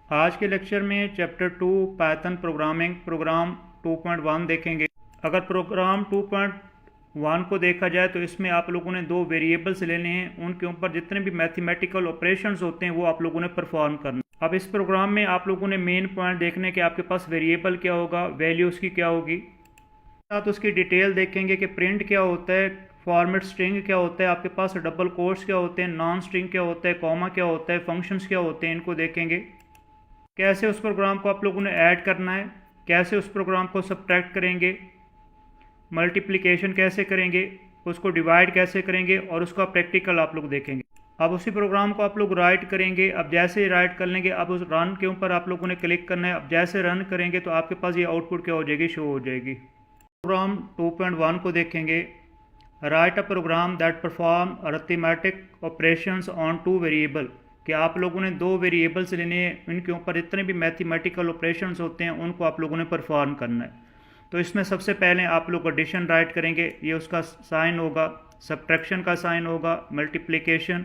आज के लेक्चर में चैप्टर 2 पाइथन प्रोग्रामिंग प्रोग्राम 2.1 देखेंगे। अगर प्रोग्राम 2.1 को देखा जाए तो इसमें आप लोगों ने दो वेरिएबल्स लेने हैं, उनके ऊपर जितने भी मैथमेटिकल ऑपरेशंस होते हैं वो आप लोगों ने परफॉर्म करना। अब इस प्रोग्राम में आप लोगों ने मेन पॉइंट देखने के आपके पास वेरिएबल क्या होगा, वैल्यू उसकी क्या होगी, साथ उसकी डिटेल देखेंगे कि प्रिंट क्या होता है, फॉर्मेट स्ट्रिंग क्या होता है, आपके पास डबल कोट्स क्या होते हैं, नॉन स्ट्रिंग क्या होता है, कॉमा क्या होता है, फंक्शंस क्या होते हैं, इनको देखेंगे। कैसे उस प्रोग्राम को आप लोगों ने ऐड करना है, कैसे उस प्रोग्राम को सब्ट्रैक्ट करेंगे, मल्टीप्लिकेशन कैसे करेंगे, उसको डिवाइड कैसे करेंगे और उसका प्रैक्टिकल आप लोग देखेंगे। अब उसी प्रोग्राम को आप लोग राइट करेंगे। अब जैसे ही राइट कर लेंगे, अब उस रन के ऊपर आप लोगों ने क्लिक करना है। अब जैसे रन करेंगे तो आपके पास ये आउटपुट क्या हो जाएगी, शो हो जाएगी। प्रोग्राम 2.1 को देखेंगे। Write a program that perform arithmetic operations on two variable, कि आप लोगों ने दो वेरिएबल्स लेने हैं, इनके ऊपर जितने भी मैथमेटिकल ऑपरेशंस होते हैं उनको आप लोगों ने परफॉर्म करना है। तो इसमें सबसे पहले आप लोग एडिशन राइट करेंगे, ये उसका साइन होगा, सब्ट्रैक्शन का साइन होगा, मल्टीप्लिकेशन,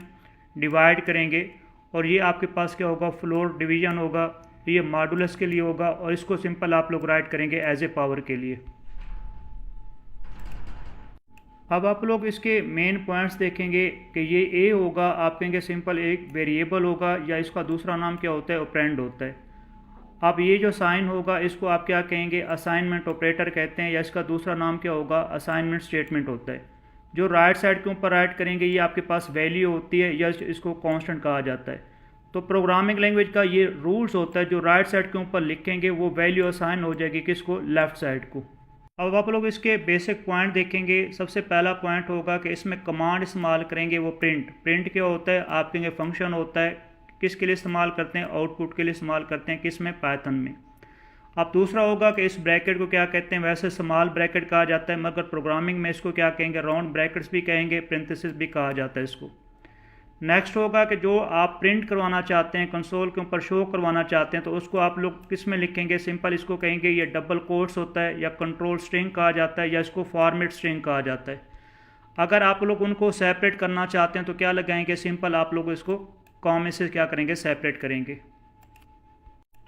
डिवाइड करेंगे, और ये आपके पास क्या होगा, फ्लोर डिवीजन होगा, ये मॉडुलस के लिए होगा, और इसको सिंपल आप लोग राइट करेंगे एज ए पावर के लिए। अब आप लोग इसके मेन पॉइंट्स देखेंगे कि ये ए होगा, आप कहेंगे सिंपल एक वेरिएबल होगा, या इसका दूसरा नाम क्या होता है, ऑपरेंड होता है। अब ये जो साइन होगा इसको आप क्या कहेंगे, असाइनमेंट ऑपरेटर कहते हैं, या इसका दूसरा नाम क्या होगा, असाइनमेंट स्टेटमेंट होता है। जो राइट साइड के ऊपर राइट करेंगे ये आपके पास वैल्यू होती है, या इसको कांस्टेंट कहा जाता है। तो प्रोग्रामिंग लैंग्वेज का ये रूल्स होता है, जो राइट साइड के ऊपर लिखेंगे वो वैल्यू असाइन हो जाएगी किसको, लेफ्ट साइड को। अब आप लोग इसके बेसिक पॉइंट देखेंगे। सबसे पहला पॉइंट होगा कि इसमें कमांड इस्तेमाल करेंगे, वो प्रिंट क्या होता है, आप कहेंगे फंक्शन होता है। किसके लिए इस्तेमाल करते हैं, आउटपुट के लिए इस्तेमाल करते हैं, किस में, पाइथन में। अब दूसरा होगा कि इस ब्रैकेट को क्या कहते हैं, वैसे स्मॉल ब्रैकेट कहा जाता है, मगर प्रोग्रामिंग में इसको क्या कहेंगे, राउंड ब्रैकेट्स भी कहेंगे, पेरेंथेसिस भी कहा जाता है इसको। नेक्स्ट होगा कि जो आप प्रिंट करवाना चाहते हैं, कंसोल के ऊपर शो करवाना चाहते हैं, तो उसको आप लोग किस में लिखेंगे, सिंपल इसको कहेंगे ये डबल कोट्स होता है, या कंट्रोल स्ट्रिंग कहा जाता है, या इसको फॉर्मेट स्ट्रिंग कहा जाता है। अगर आप लोग उनको सेपरेट करना चाहते हैं तो क्या लगाएंगे, सिंपल आप लोग इसको कॉमा से क्या करेंगे, सेपरेट करेंगे।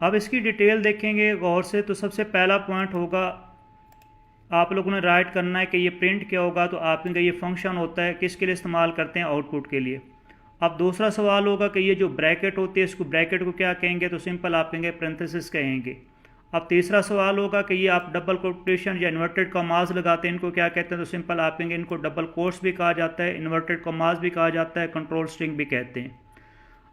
अब इसकी डिटेल देखेंगे गौर से। तो सबसे पहला पॉइंट होगा, आप लोगों ने राइट करना है कि ये प्रिंट क्या होगा, तो आप कहेंगे ये फंक्शन होता है, किसके लिए इस्तेमाल करते हैं, आउटपुट के लिए। अब दूसरा सवाल होगा कि ये जो ब्रैकेट होती है इसको ब्रैकेट को क्या कहेंगे, तो सिंपल आप कहेंगे पेरेंथेसिस कहेंगे। अब तीसरा सवाल होगा कि ये आप डबल कोटेशन या इन्वर्टेड कॉमास लगाते हैं, इनको क्या कहते हैं, तो सिंपल आप कहेंगे इनको डबल कोट्स भी कहा जाता है, इन्वर्टेड कॉमास भी कहा जाता है, कंट्रोल स्ट्रिंग भी कहते हैं।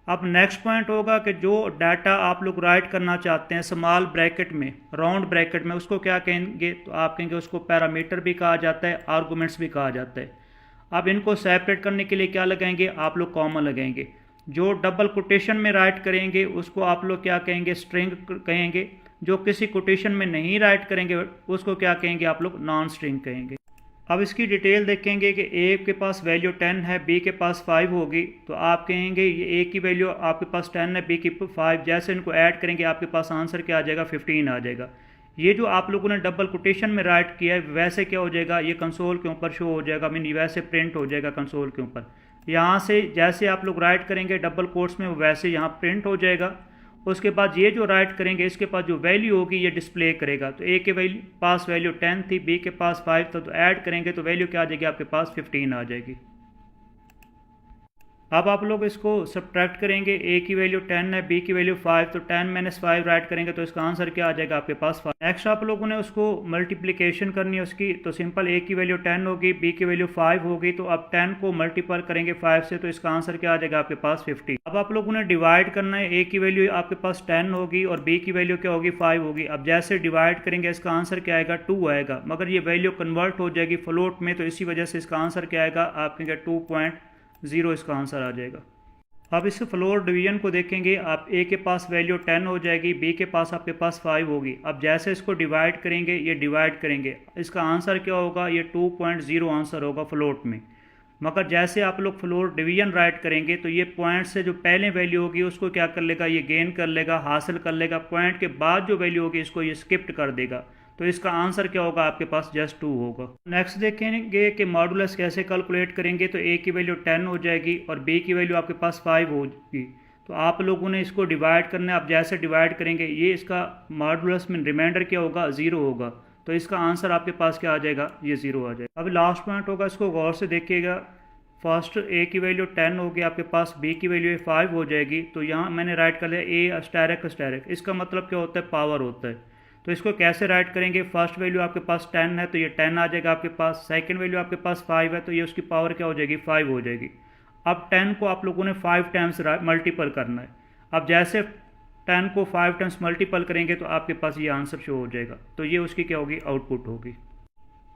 अब नेक्स्ट पॉइंट होगा कि जो डाटा आप लोग राइट करना चाहते हैं स्मॉल ब्रैकेट में, राउंड ब्रैकेट में, उसको क्या कहेंगे, तो आप कहेंगे उसको पैरामीटर भी कहा जाता है, आर्गूमेंट्स भी कहा जाता है। अब इनको सेपरेट करने के लिए क्या लगाएंगे, आप लोग कॉमा लगाएंगे। जो डबल कोटेशन में राइट करेंगे उसको आप लोग क्या कहेंगे, स्ट्रिंग कहेंगे। जो किसी कोटेशन में नहीं राइट करेंगे उसको क्या कहेंगे, आप लोग नॉन स्ट्रिंग कहेंगे। अब इसकी डिटेल देखेंगे कि ए के पास वैल्यू 10 है, बी के पास 5 होगी, तो आप कहेंगे ये ए की वैल्यू आपके पास 10 है, बी की 5, जैसे इनको ऐड करेंगे आपके पास आंसर क्या आ जाएगा, 15 आ जाएगा। ये जो आप लोगों ने डबल कोटेशन में राइट किया है वैसे क्या हो जाएगा, ये कंसोल के ऊपर शो हो जाएगा, मीन वैसे प्रिंट हो जाएगा कंसोल के ऊपर। यहाँ से जैसे आप लोग राइट करेंगे डबल कोट्स में वैसे यहाँ प्रिंट हो जाएगा। उसके बाद ये जो राइट करेंगे इसके पास जो वैल्यू होगी ये डिस्प्ले करेगा। तो ए के पास वैल्यू 10 थी, बी के पास 5 था, तो ऐड करेंगे तो वैल्यू क्या आ जाएगी, आपके पास 15 आ जाएगी। अब आप लोग इसको सब्ट्रैक्ट करेंगे, ए की वैल्यू 10 है, बी की वैल्यू 5, तो 10 - 5 राइट करेंगे तो इसका आंसर क्या आ जाएगा, आपके पास 5। नेक्स्ट आप लोगों ने उसको मल्टीप्लिकेशन करनी है उसकी, तो सिंपल ए की वैल्यू 10 होगी, बी की वैल्यू 5 होगी, तो अब 10 को मल्टीपल करेंगे 5 से, तो इसका आंसर क्या आ जाएगा, आपके पास 50। अब आप लोगों ने डिवाइड करना है, ए की वैल्यू आपके पास 10 होगी और बी की वैल्यू क्या होगी, 5 होगी। अब जैसे डिवाइड करेंगे इसका आंसर क्या आएगा, 2 आएगा, मगर ये वैल्यू कन्वर्ट हो जाएगी फ्लोट में, तो इसी वजह से इसका आंसर क्या आएगा, आप कहेंगे 2.0 इसका आंसर आ जाएगा। अब इस फ्लोर डिवीजन को देखेंगे, आप ए के पास वैल्यू 10 हो जाएगी, बी के पास आपके पास 5 होगी। अब जैसे इसको डिवाइड करेंगे, ये डिवाइड करेंगे, इसका आंसर क्या होगा, ये 2.0 आंसर होगा फ्लोट में। मगर जैसे आप लोग फ्लोर डिवीजन राइट करेंगे तो ये पॉइंट से जो पहले वैल्यू होगी उसको क्या कर लेगा, ये गेन कर लेगा, हासिल कर लेगा। पॉइंट के बाद जो वैल्यू होगी इसको ये स्किप्ट कर देगा, तो इसका आंसर क्या होगा, आपके पास जस्ट 2 होगा। नेक्स्ट देखेंगे कि मॉडुलस कैसे कैलकुलेट करेंगे, तो ए की वैल्यू 10 हो जाएगी और बी की वैल्यू आपके पास 5 होगी, तो तो आप लोगों ने इसको डिवाइड करना है। आप जैसे डिवाइड करेंगे ये इसका मॉडुलस में रिमाइंडर क्या होगा, 0 होगा। तो इसका आंसर आपके पास क्या आ जाएगा, ये 0 आ जाएगा। अब लास्ट पॉइंट होगा, इसको गौर से देखिएगा। फर्स्ट ए की वैल्यू 10 होगी आपके पास, बी की वैल्यू 5 हो जाएगी। तो यहाँ मैंने राइट कर लिया ए अस्टेरिक। इसका मतलब क्या होता है, पावर होता है। तो इसको कैसे राइट करेंगे, फर्स्ट वैल्यू आपके पास 10 है तो ये 10 आ जाएगा आपके पास। सेकंड वैल्यू आपके पास 5 है तो ये उसकी पावर क्या हो जाएगी, 5 हो जाएगी। अब 10 को आप लोगों ने 5 टाइम्स मल्टीपल करना है। अब जैसे 10 को 5 टाइम्स मल्टीपल करेंगे तो आपके पास ये आंसर शो हो जाएगा। तो ये उसकी क्या होगी, आउटपुट होगी।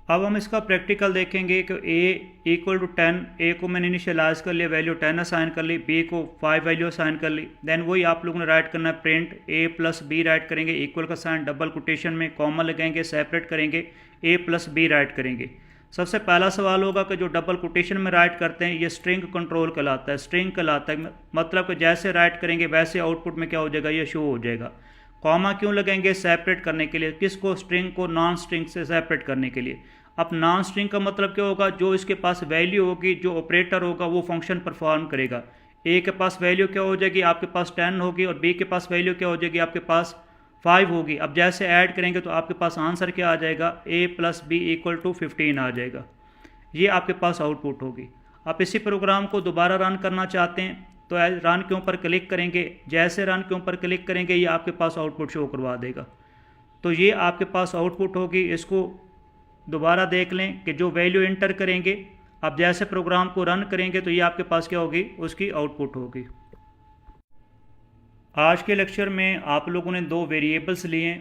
अब हम इसका प्रैक्टिकल देखेंगे कि a इक्वल टू 10, ए को मैंने इनिशियलाइज कर लिया, वैल्यू 10 असाइन कर ली, b को 5 वैल्यू असाइन कर ली। देन वही आप लोगों ने राइट करना है, print a plus B write करेंगे, इक्वल का साइन डबल कोटेशन में कॉमा लगाएंगे, सेपरेट करेंगे, a प्लस बी राइट करेंगे। सबसे पहला सवाल होगा कि जो डबल कोटेशन में राइट करते हैं ये स्ट्रिंग कंट्रोल कहलाता है। स्ट्रिंग कहलाता है मतलब कि जैसे राइट करेंगे वैसे आउटपुट में क्या हो जाएगा, ये शो हो जाएगा। कॉमा क्यों लगाएंगे, सेपरेट करने के लिए। किसको, स्ट्रिंग को नॉन स्ट्रिंग से सेपरेट करने के लिए। अब नॉन स्ट्रिंग का मतलब क्या होगा, जो इसके पास वैल्यू होगी, जो ऑपरेटर होगा वो फंक्शन परफॉर्म करेगा। ए के पास वैल्यू क्या हो जाएगी, आपके पास 10 होगी, और बी के पास वैल्यू क्या हो जाएगी, आपके पास 5 होगी। अब जैसे ऐड करेंगे तो आपके पास आंसर क्या आ जाएगा, a plus B equal to 15 आ जाएगा। ये आपके पास आउटपुट होगी। आप इसी प्रोग्राम को दोबारा रन करना चाहते हैं तो रन के ऊपर क्लिक करेंगे। जैसे रन के ऊपर क्लिक करेंगे ये आपके पास आउटपुट शो करवा देगा। तो ये आपके पास आउटपुट होगी। इसको दोबारा देख लें कि जो वैल्यू इंटर करेंगे, आप जैसे प्रोग्राम को रन करेंगे तो ये आपके पास क्या होगी, उसकी आउटपुट होगी। आज के लेक्चर में आप लोगों ने 2 वेरिएबल्स लिए,